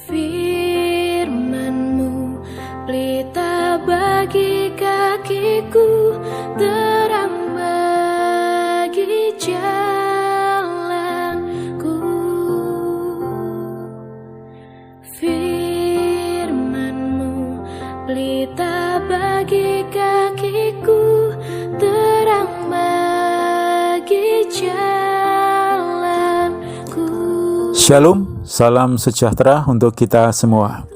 Firman-Mu pelita bagi kakiku, terang bagi jalanku. Firman-Mu pelita bagi kakiku, terang bagi jalanku. Shalom, salam sejahtera untuk kita semua.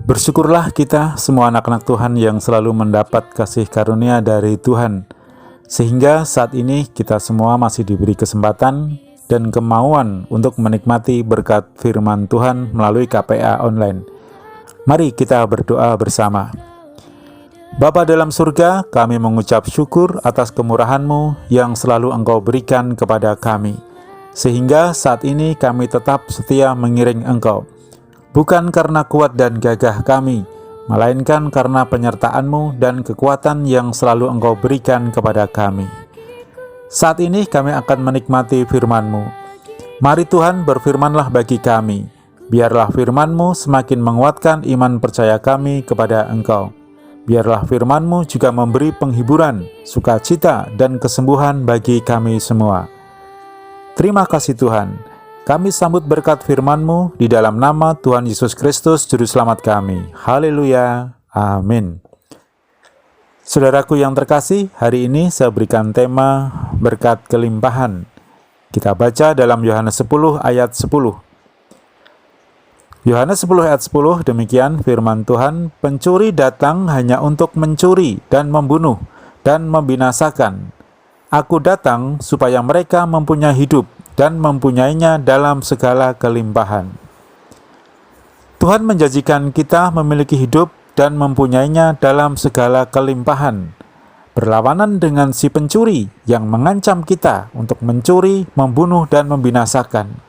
Bersyukurlah kita semua anak-anak Tuhan yang selalu mendapat kasih karunia dari Tuhan, sehingga saat ini kita semua masih diberi kesempatan dan kemauan untuk menikmati berkat firman Tuhan melalui KPA Online. Mari kita berdoa bersama. Bapa dalam surga, kami mengucap syukur atas kemurahan-Mu yang selalu Engkau berikan kepada kami, sehingga saat ini kami tetap setia mengiring Engkau, bukan karena kuat dan gagah kami, melainkan karena penyertaan-Mu dan kekuatan yang selalu Engkau berikan kepada kami. Saat ini kami akan menikmati firman-Mu. Mari Tuhan, berfirmanlah bagi kami. Biarlah firman-Mu semakin menguatkan iman percaya kami kepada Engkau. Biarlah firman-Mu juga memberi penghiburan, sukacita, dan kesembuhan bagi kami semua. Terima kasih Tuhan. Kami sambut berkat firman-Mu di dalam nama Tuhan Yesus Kristus, Juru Selamat kami. Haleluya. Amin. Saudaraku yang terkasih, hari ini saya berikan tema berkat kelimpahan. Kita baca dalam Yohanes 10 ayat 10. Yohanes 10 ayat 10, demikian firman Tuhan, "Pencuri datang hanya untuk mencuri dan membunuh dan membinasakan. Aku datang supaya mereka mempunyai hidup dan mempunyainya dalam segala kelimpahan." Tuhan menjanjikan kita memiliki hidup dan mempunyainya dalam segala kelimpahan, berlawanan dengan si pencuri yang mengancam kita untuk mencuri, membunuh, dan membinasakan.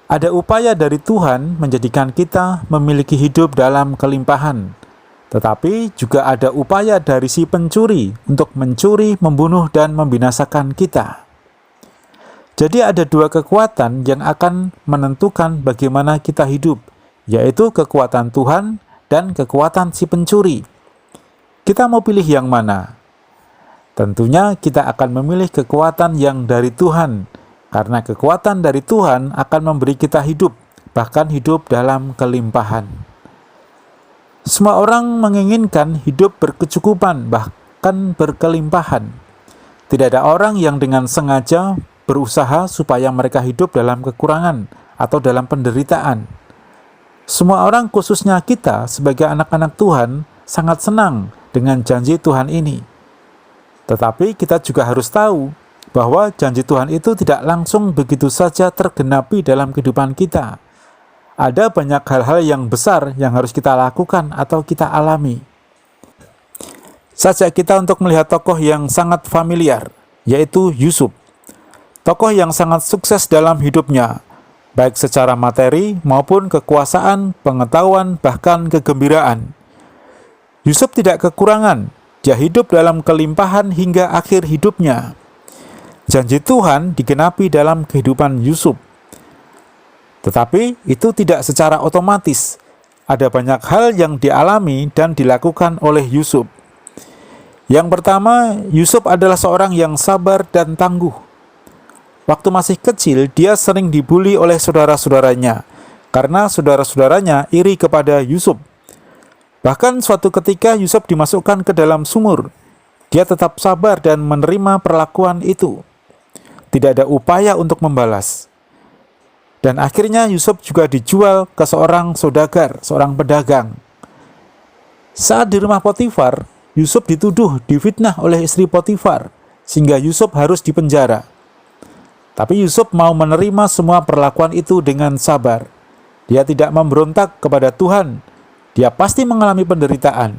Ada upaya dari Tuhan menjadikan kita memiliki hidup dalam kelimpahan, tetapi juga ada upaya dari si pencuri untuk mencuri, membunuh, dan membinasakan kita. Jadi ada dua kekuatan yang akan menentukan bagaimana kita hidup, yaitu kekuatan Tuhan dan kekuatan si pencuri. Kita mau pilih yang mana? Tentunya kita akan memilih kekuatan yang dari Tuhan, karena kekuatan dari Tuhan akan memberi kita hidup, bahkan hidup dalam kelimpahan. Semua orang menginginkan hidup berkecukupan, bahkan berkelimpahan. Tidak ada orang yang dengan sengaja berusaha supaya mereka hidup dalam kekurangan atau dalam penderitaan. Semua orang, khususnya kita sebagai anak-anak Tuhan, sangat senang dengan janji Tuhan ini. Tetapi kita juga harus tahu bahwa janji Tuhan itu tidak langsung begitu saja tergenapi dalam kehidupan kita. Ada banyak hal-hal yang besar yang harus kita lakukan atau kita alami. Sajak kita untuk melihat tokoh yang sangat familiar, yaitu Yusuf. Tokoh yang sangat sukses dalam hidupnya, baik secara materi maupun kekuasaan, pengetahuan, bahkan kegembiraan. Yusuf tidak kekurangan, dia hidup dalam kelimpahan hingga akhir hidupnya. Janji Tuhan digenapi dalam kehidupan Yusuf. Tetapi itu tidak secara otomatis. Ada banyak hal yang dialami dan dilakukan oleh Yusuf. Yang pertama, Yusuf adalah seorang yang sabar dan tangguh. Waktu masih kecil, dia sering dibuli oleh saudara-saudaranya, karena saudara-saudaranya iri kepada Yusuf. Bahkan suatu ketika Yusuf dimasukkan ke dalam sumur. Dia tetap sabar dan menerima perlakuan itu. Tidak ada upaya untuk membalas. Dan akhirnya Yusuf juga dijual ke seorang saudagar, seorang pedagang. Saat di rumah Potifar, Yusuf dituduh difitnah oleh istri Potifar, sehingga Yusuf harus dipenjara. Tapi Yusuf mau menerima semua perlakuan itu dengan sabar. Dia tidak memberontak kepada Tuhan. Dia pasti mengalami penderitaan,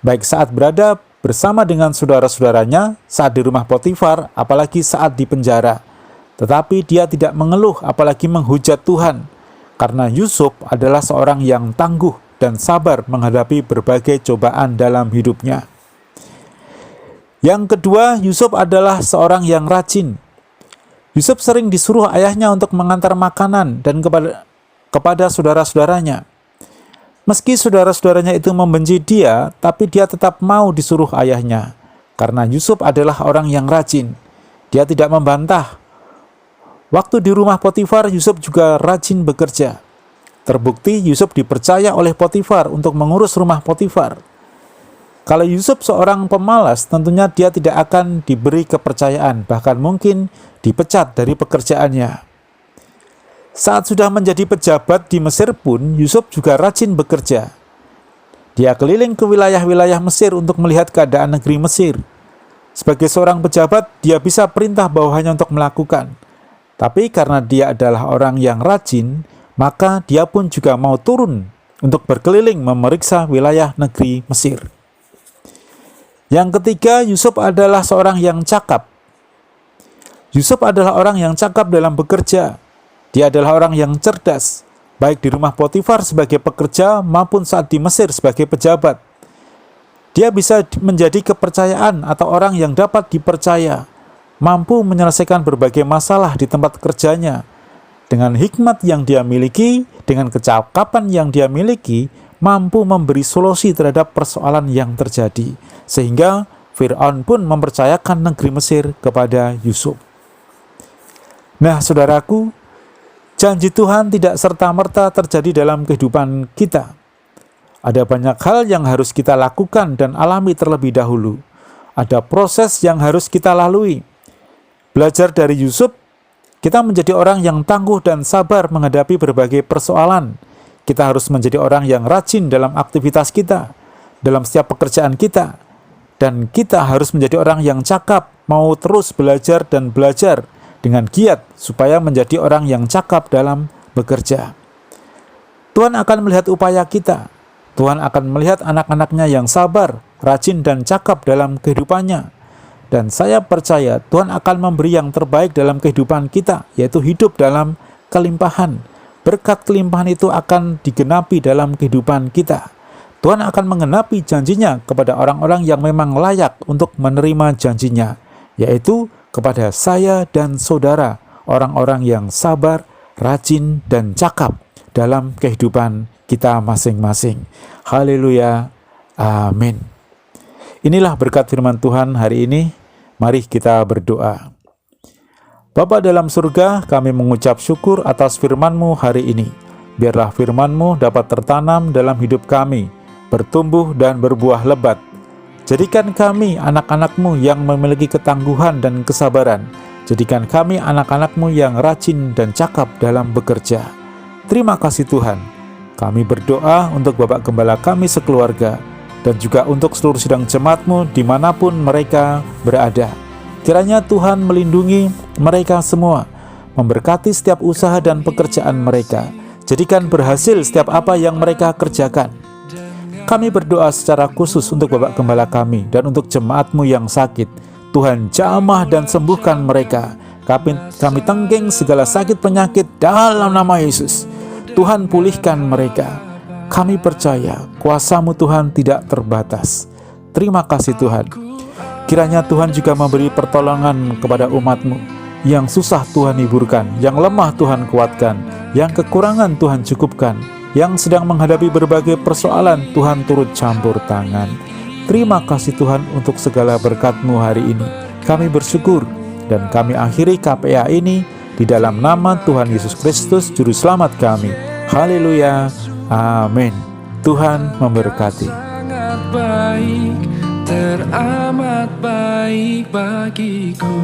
baik saat berada bersama dengan saudara-saudaranya, saat di rumah Potifar, apalagi saat di penjara. Tetapi dia tidak mengeluh, apalagi menghujat Tuhan, karena Yusuf adalah seorang yang tangguh dan sabar menghadapi berbagai cobaan dalam hidupnya. Yang kedua, Yusuf adalah seorang yang rajin. Yusuf sering disuruh ayahnya untuk mengantar makanan kepada saudara-saudaranya. Meski saudara-saudaranya itu membenci dia, tapi dia tetap mau disuruh ayahnya. Karena Yusuf adalah orang yang rajin. Dia tidak membantah. Waktu di rumah Potifar, Yusuf juga rajin bekerja. Terbukti Yusuf dipercaya oleh Potifar untuk mengurus rumah Potifar. Kalau Yusuf seorang pemalas, tentunya dia tidak akan diberi kepercayaan, bahkan mungkin dipecat dari pekerjaannya. Saat sudah menjadi pejabat di Mesir pun, Yusuf juga rajin bekerja. Dia keliling ke wilayah-wilayah Mesir untuk melihat keadaan negeri Mesir. Sebagai seorang pejabat, dia bisa perintah bawahannya untuk melakukan. Tapi karena dia adalah orang yang rajin, maka dia pun juga mau turun untuk berkeliling memeriksa wilayah negeri Mesir. Yang ketiga, Yusuf adalah seorang yang cakap. Yusuf adalah orang yang cakap dalam bekerja. Dia adalah orang yang cerdas, baik di rumah Potifar sebagai pekerja maupun saat di Mesir sebagai pejabat. Dia bisa menjadi kepercayaan atau orang yang dapat dipercaya, mampu menyelesaikan berbagai masalah di tempat kerjanya. Dengan hikmat yang dia miliki, dengan kecakapan yang dia miliki, mampu memberi solusi terhadap persoalan yang terjadi. Sehingga Fir'aun pun mempercayakan negeri Mesir kepada Yusuf. Nah, saudaraku, janji Tuhan tidak serta-merta terjadi dalam kehidupan kita. Ada banyak hal yang harus kita lakukan dan alami terlebih dahulu. Ada proses yang harus kita lalui. Belajar dari Yusuf, kita menjadi orang yang tangguh dan sabar menghadapi berbagai persoalan. Kita harus menjadi orang yang rajin dalam aktivitas kita, dalam setiap pekerjaan kita. Dan kita harus menjadi orang yang cakap, mau terus belajar dan belajar dengan giat supaya menjadi orang yang cakap dalam bekerja. Tuhan akan melihat upaya kita. Tuhan akan melihat anak-anaknya yang sabar, rajin dan cakap dalam kehidupannya. Dan saya percaya Tuhan akan memberi yang terbaik dalam kehidupan kita, yaitu hidup dalam kelimpahan. Berkat kelimpahan itu akan digenapi dalam kehidupan kita. Tuhan akan menggenapi janjinya kepada orang-orang yang memang layak untuk menerima janjinya, yaitu kepada saya dan saudara, orang-orang yang sabar, rajin, dan cakap dalam kehidupan kita masing-masing. Haleluya. Amin. Inilah berkat firman Tuhan hari ini. Mari kita berdoa. Bapa dalam surga, kami mengucap syukur atas firman-Mu hari ini. Biarlah firman-Mu dapat tertanam dalam hidup kami, bertumbuh dan berbuah lebat. Jadikan kami anak-anak-Mu yang memiliki ketangguhan dan kesabaran. Jadikan kami anak-anak-Mu yang rajin dan cakap dalam bekerja. Terima kasih Tuhan. Kami berdoa untuk Bapak Gembala kami sekeluarga, dan juga untuk seluruh sidang jemaat-Mu dimanapun mereka berada. Kiranya Tuhan melindungi mereka semua, memberkati setiap usaha dan pekerjaan mereka. Jadikan berhasil setiap apa yang mereka kerjakan. Kami berdoa secara khusus untuk Bapak Gembala kami dan untuk jemaat-Mu yang sakit. Tuhan jamah dan sembuhkan mereka. Kami tenggeng segala sakit penyakit dalam nama Yesus. Tuhan pulihkan mereka. Kami percaya kuasa-Mu Tuhan tidak terbatas. Terima kasih Tuhan. Kiranya Tuhan juga memberi pertolongan kepada umat-Mu. Yang susah Tuhan hiburkan, yang lemah Tuhan kuatkan, yang kekurangan Tuhan cukupkan, yang sedang menghadapi berbagai persoalan Tuhan turut campur tangan. Terima kasih Tuhan untuk segala berkat-Mu hari ini. Kami bersyukur dan kami akhiri KPA ini di dalam nama Tuhan Yesus Kristus Juru Selamat kami. Haleluya. Amin. Tuhan memberkati. Sangat baik, teramat baik bagiku.